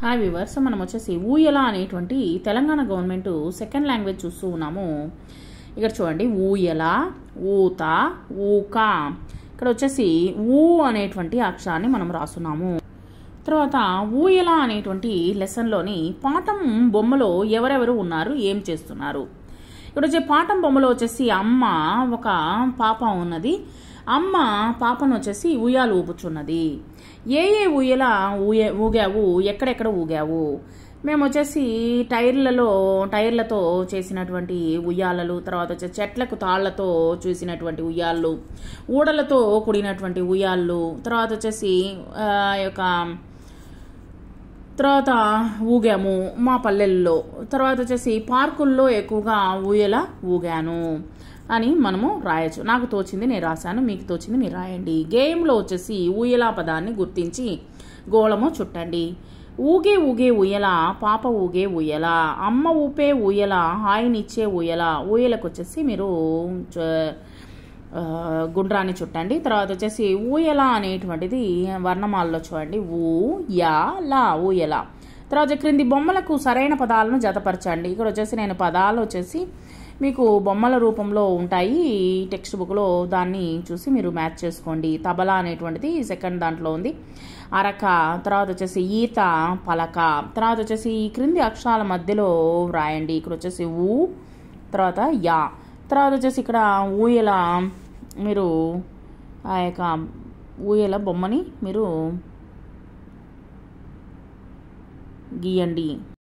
Hi viewers, మనం వచ్చేసి ఊయల అనేటువంటి తెలంగాణ గవర్నమెంట్ సెకండ్ లాంగ్వేజ్ చూస్తూ ఉన్నాము. ఇక్కడ చూడండి, ఊయల, ఊత, ఊక. ఇక్కడ వచ్చేసి ఊ అనేటువంటి అక్షరాన్ని మనం రాస్తున్నాము. తర్వాత ఊయల అనేటువంటి లెసన్లోని పాఠం బొమ్మలో ఎవరెవరు ఉన్నారు, ఏం చేస్తున్నారు. ఇక్కడ వచ్చే పాఠం బొమ్మలో వచ్చేసి అమ్మ, ఒక పాప ఉన్నది. అమ్మ పాపను వచ్చేసి ఉయ్యాలు ఊపుచున్నది. ఏ ఊయల ఊగావు, ఎక్కడెక్కడ ఊగావు. మేము వచ్చేసి టైర్లతో చేసినటువంటి ఉయ్యాలలు, తర్వాత వచ్చేసి చెట్లకు తాళ్లతో చూసినటువంటి ఉయ్యాళ్ళు, ఊడలతో కూడినటువంటి ఉయ్యాళ్ళు, తర్వాత వచ్చేసి తర్వాత ఊగాము మా పల్లెల్లో. తర్వాత వచ్చేసి పార్కుల్లో ఎక్కువగా ఊయల ఊగాను అని మనము రాయొచ్చు. నాకు తోచింది నేను రాశాను, మీకు తోచింది మీరు రాయండి. గేమ్లో వచ్చేసి ఊయల పదాన్ని గుర్తించి గోళము చుట్టండి. ఊగే ఊగే ఊయల, పాప ఊగే ఊయల, అమ్మ ఊపే ఊయల, హాయినిచ్చే ఊయల. ఊయలకు వచ్చేసి మీరు గుండ్రాన్ని చుట్టండి. తర్వాత వచ్చేసి ఊయల అనేటువంటిది వర్ణమాలలో చూడండి, ఊ యా లా, ఊయల. తర్వాత క్రింది బొమ్మలకు సరైన పదాలను జతపరచండి. ఇక్కడ వచ్చేసి నేను పదాలు వచ్చేసి మీకు బొమ్మల రూపంలో ఉంటాయి టెక్స్ట్ బుక్లో, దాన్ని చూసి మీరు మ్యాచ్ చేసుకోండి. తబలా అనేటువంటిది సెకండ్ దాంట్లో ఉంది, అరక. తర్వాత వచ్చేసి ఈత, పలక. తర్వాత వచ్చేసి ఈ క్రింది అక్షరాల మధ్యలో రాయండి. ఇక్కడ వచ్చేసి ఊ, తర్వాత యా. తర్వాత వచ్చేసి ఇక్కడ ఊయల, మీరు ఆ యొక్క ఊయల బొమ్మని మీరు గీయండి.